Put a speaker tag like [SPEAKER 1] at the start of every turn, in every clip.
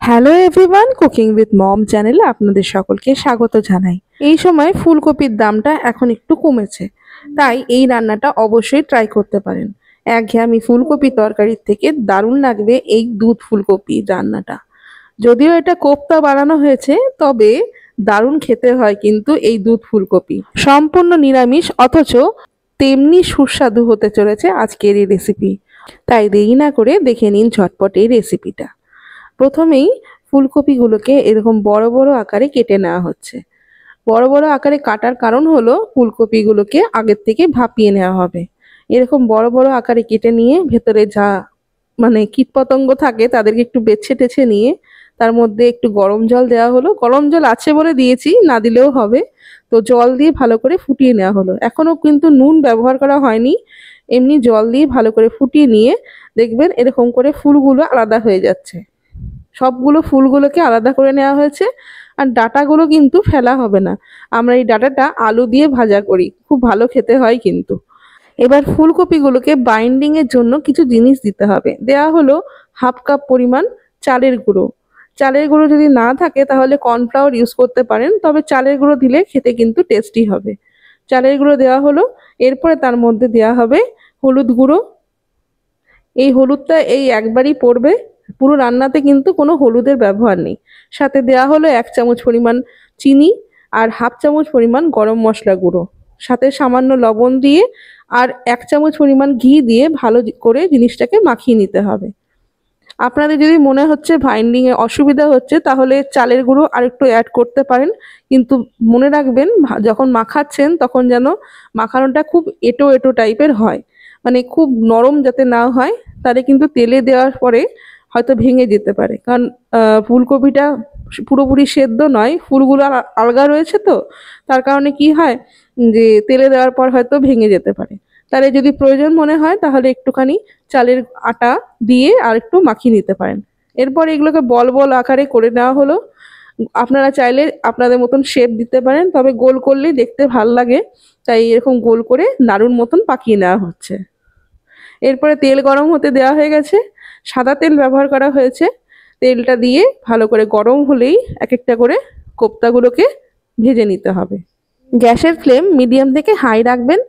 [SPEAKER 1] Hello everyone, cooking with mom চ্যানেলে আপনাদের সকলকে স্বাগত জানাই। এই সময় ফুলকপির দামটা এখন একটু কমেছে, তাই এই রান্নাটা অবশ্যই ট্রাই করতে পারেন। একঘেয়েমি ফুলকপি তরকারির থেকে দারুণ লাগবে এই দুধ ফুলকপি রান্নাটা। যদিও এটা কোপ্তা বানানো হয়েছে, তবে দারুণ খেতে হয় কিন্তু এই দুধ ফুলকপি। সম্পূর্ণ নিরামিষ অথচ তেমনি সুস্বাদু হতে চলেছে আজকের এই রেসিপি। তাই দেরি না করে দেখে নিন ঝটপট এই রেসিপিটা। প্রথমেই ফুলকপিগুলোকে এরকম বড় বড় আকারে কেটে নেওয়া হচ্ছে। বড় বড় আকারে কাটার কারণ হলো ফুলকপিগুলোকে আগের থেকে ভাপিয়ে নেওয়া হবে। এরকম বড় বড় আকারে কেটে নিয়ে ভেতরে যা কীটপতঙ্গ থাকে তাদেরকে একটু বেছে টেছে নিয়ে তার মধ্যে একটু গরম জল দেওয়া হলো। গরম জল আছে বলে দিয়েছি, না দিলেও হবে। তো জল দিয়ে ভালো করে ফুটিয়ে নেওয়া হলো। এখনো কিন্তু নুন ব্যবহার করা হয়নি, এমনি জল দিয়ে ভালো করে ফুটিয়ে নিয়ে দেখবেন এরকম করে ফুলগুলো আলাদা হয়ে যাচ্ছে। সবগুলো ফুলগুলোকে আলাদা করে নেওয়া হয়েছে। আর ডাঁটাগুলো কিন্তু ফেলা হবে না। আমরা এই ডাঁটাটা আলু দিয়ে ভাজা করি, খুব ভালো খেতে হয় কিন্তু। এবার ফুলকপিগুলোকে বাইন্ডিং এর জন্য কিছু জিনিস দিতে হবে। দেওয়া হলো হাফ কাপ পরিমাণ চালের গুঁড়ো। চালের গুঁড়ো যদি না থাকে তাহলে কর্নফ্লাওয়ার ইউজ করতে পারেন, তবে চালের গুঁড়ো দিলে খেতে কিন্তু টেস্টি হবে। চালের গুঁড়ো দেওয়া হলো। এরপরে তার মধ্যে দেওয়া হবে হলুদ গুঁড়ো। এই হলুদটা এই একবারই পড়বে, পুরো রান্নাতে কিন্তু কোনো হলুদের ব্যবহার নেই। সাথে দেওয়া হলো 1 চামচ পরিমাণ চিনি আর হাফ চামচ পরিমাণ গরম মশলা গুঁড়ো। সাথে সামান্য লবণ দিয়ে আর 1 চামচ পরিমাণ ঘি দিয়ে ভালো করে জিনিসটাকে মাখিয়ে নিতে হবে। আপনাদের যদি মনে হচ্ছে বাইন্ডিং এ অসুবিধা হচ্ছে তাহলে চালের গুঁড়ো আরেকটু অ্যাড করতে পারেন, কিন্তু মনে রাখবেন যখন মাখাচ্ছেন তখন যেন মাখানোটা খুব এঁটো এঁটো টাইপের হয়, মানে খুব নরম যাতে না হয়। তাহলে কিন্তু তেলে দেওয়ার পরে হয়তো ভেঙে যেতে পারে, কারণ ফুলকপিটা পুরোপুরি সেদ্ধ নয়, ফুলগুলো আলগা রয়েছে, তো তার কারণে কি হয় যে তেলে দেওয়ার পর হয়তো ভেঙে যেতে পারে। তাহলে যদি প্রয়োজন মনে হয় তাহলে একটুখানি চালের আটা দিয়ে আর একটু মাখিয়ে নিতে পারেন। এরপর এগুলোকে বল বল আকারে করে নেওয়া হলো। আপনারা চাইলে আপনাদের মতন শেপ দিতে পারেন, তবে গোল করলেই দেখতে ভাল লাগে, তাই এরকম গোল করে নাড়ুর মতন পাকিয়ে নেওয়া হচ্ছে। এরপরে তেল গরম হতে দেওয়া হয়ে গেছে। সাদা তেল ব্যবহার করা হয়েছে। তেলটা দিয়ে ভালো করে গরম হলেই এক একটা করে কোপ্তাগুলোকে ভেজে নিতে হবে। গ্যাসের ফ্লেম মিডিয়াম থেকে হাই রাখবেন।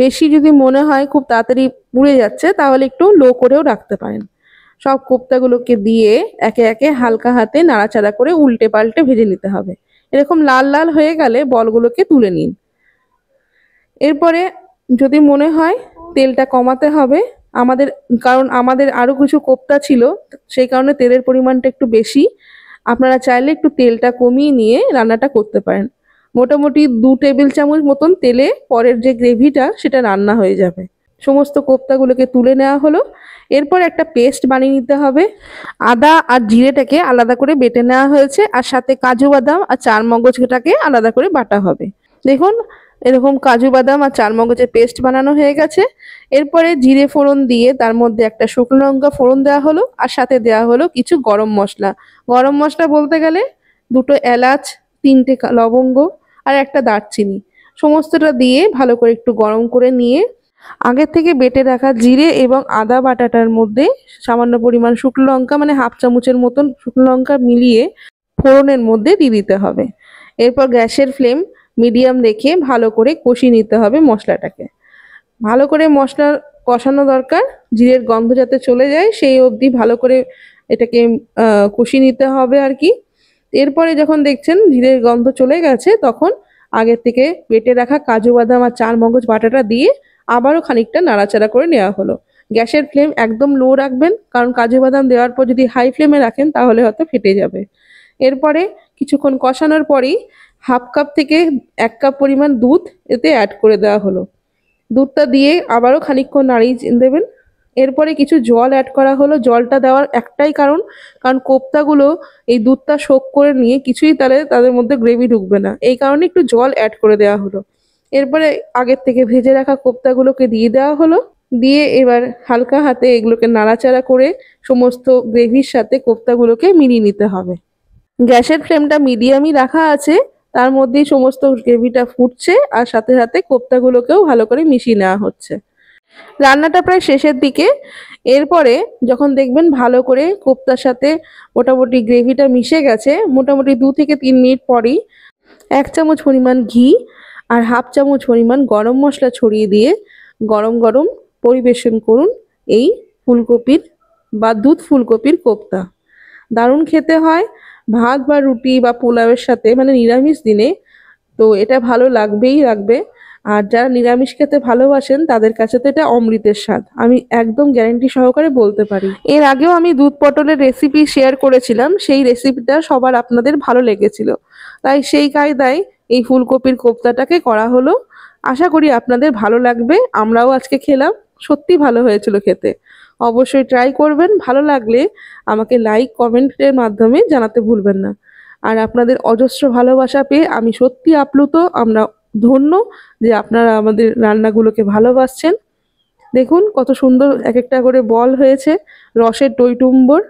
[SPEAKER 1] বেশি যদি মনে হয় খুব তাড়াতাড়ি পুড়ে যাচ্ছে তাহলে একটু লো করেও রাখতে পারেন। সব কোপ্তাগুলোকে দিয়ে একে একে হালকা হাতে নাড়াচাড়া করে উল্টে পাল্টে ভেজে নিতে হবে। এরকম লাল লাল হয়ে গেলে বলগুলোকে তুলে নিন। এরপরে যদি মনে হয় তেলটা কমাতে হবে আমাদের, কারণ আমাদের আরো কিছু কোপ্তা ছিল, সেই কারণে তেলের পরিমাণটা একটু বেশি। আপনারা চাইলে একটু তেলটা কমিয়ে নিয়ে রান্নাটা করতে পারেন। মোটামুটি 2 টেবিল চামচ মতন তেলে পরের যে গ্রেভিটা সেটা রান্না হয়ে যাবে। সমস্ত কোপ্তাগুলোকে তুলে নেওয়া হলো। এরপর একটা পেস্ট বানিয়ে নিতে হবে। আদা আর জিরেটাকে আলাদা করে বেটে নেওয়া হয়েছে, আর সাথে কাজু বাদাম আর চারমগজটাকে আলাদা করে বাটা হবে। দেখুন, এরকম কাজু বাদাম আর চারমগজের পেস্ট বানানো হয়ে গেছে। এরপরে জিরে ফোড়ন দিয়ে তার মধ্যে একটা শুকনো লঙ্কা ফোড়ন দেওয়া হলো, আর সাথে দেওয়া হলো কিছু গরম মশলা। গরম মশলা বলতে গেলে 2 এলাচ, 3টে লবঙ্গ আর একটা দারচিনি। সমস্তটা দিয়ে ভালো করে একটু গরম করে নিয়ে আগের থেকে বেটে রাখা জিরে এবং আদা বাটাটার মধ্যে সামান্য পরিমাণ শুকনো লঙ্কা, মানে হাফ চামচের মতন শুকনো লঙ্কা মিলিয়ে ফোড়নের মধ্যে দিয়ে দিতে হবে। এরপর গ্যাসের ফ্লেম মিডিয়াম রেখে ভালো করে কষিয়ে নিতে হবে মশলাটাকে। ভালো করে মশলা কষানো দরকার, জিরের গন্ধ যাতে চলে যায় সেই অবধি ভালো করে এটাকে কষিয়ে নিতে হবে আর কি। এরপরে যখন দেখছেন জিরের গন্ধ চলে গেছে তখন আগের থেকে বেটে রাখা কাজু বাদাম আর চারমগজ বাটাটা দিয়ে আবারও খানিকটা নাড়াচাড়া করে নেওয়া হলো। গ্যাসের ফ্লেম একদম লো রাখবেন, কারণ কাজু বাদাম দেওয়ার পর যদি হাই ফ্লেমে রাখেন তাহলে হয়তো ফেটে যাবে। এরপরে কিছুক্ষণ কষানোর পরেই হাফ কাপ থেকে 1 কাপ পরিমাণ দুধ এতে অ্যাড করে দেওয়া হলো। দুধটা দিয়ে আবারও খানিকক্ষণ নাড়িয়ে দেবেন। এরপরে কিছু জল অ্যাড করা হলো। জলটা দেওয়ার একটাই কারণ, কারণ কোপ্তাগুলো এই দুধটা শোক করে নিয়ে কিছুই তাহলে তাদের মধ্যে গ্রেভি ঢুকবে না, এই কারণে একটু জল অ্যাড করে দেওয়া হলো। এরপরে আগের থেকে ভেজে রাখা কোপ্তাগুলোকে দিয়ে দেওয়া হলো। দিয়ে এবার হালকা হাতে এগুলোকে নাড়াচাড়া করে সমস্ত গ্রেভির সাথে কোপ্তাগুলোকে মিলিয়ে নিতে হবে। গ্যাসের ফ্লেমটা মিডিয়ামই রাখা আছে, তার মধ্যেই সমস্ত গ্রেভিটা ফুটছে আর সাথে সাথে কোপ্তাগুলোকেও ভালো করে মিশিয়ে নেওয়া হচ্ছে। রান্নাটা প্রায় শেষের দিকে। এরপরে যখন দেখবেন ভালো করে কোপ্তার সাথে মোটামুটি গ্রেভিটা মিশে গেছে, মোটামুটি 2 থেকে 3 মিনিট পরেই 1 চামচ পরিমাণ ঘি আর হাফ চামচ পরিমাণ গরম মশলা ছড়িয়ে দিয়ে গরম গরম পরিবেশন করুন এই ফুলকপির বা দুধ ফুলকপির কোপ্তা। দারুণ খেতে হয় ভাত বা রুটি বা পোলাওয়ের সাথে, মানে নিরামিষ দিনে তো এটা ভালো লাগবেই লাগবে। আর যারা নিরামিষ খেতে ভালোবাসেন তাদের কাছে তো এটা অমৃতের স্বাদ, আমি একদম গ্যারান্টি সহকারে বলতে পারি। এর আগেও আমি দুধ পটলের রেসিপি শেয়ার করেছিলাম, সেই রেসিপিটা সবার আপনাদের ভালো লেগেছিল, তাই সেই কায়দায় এই ফুলকপির কোপ্তাটাকে করা হলো। আশা করি আপনাদের ভালো লাগবে। আমরাও আজকে খেলাম, সত্যি ভালো হয়েছিল খেতে। অবশ্যই ট্রাই করবেন, ভালো লাগলে আমাকে লাইক কমেন্টের মাধ্যমে জানাতে ভুলবেন না। আর আপনাদের অজস্র ভালোবাসা পেয়ে আমি সত্যি আপ্লুত, আমরা ধন্য যে আপনারা আমাদের রান্নাগুলোকে ভালোবাসছেন। দেখুন কত সুন্দর এক একটা করে বল হয়েছে, রসের টইটুম্বর।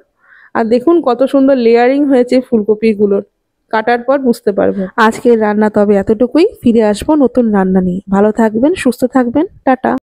[SPEAKER 1] আর দেখুন কত সুন্দর লেয়ারিং হয়েছে ফুলকপিগুলোর, কাটার পর বুঝতে পারবেন। আজকের রান্না তবে এতটুকুই, ফিরে আসবো নতুন রান্না নিয়ে। ভালো থাকবেন, সুস্থ থাকবেন, টাটা।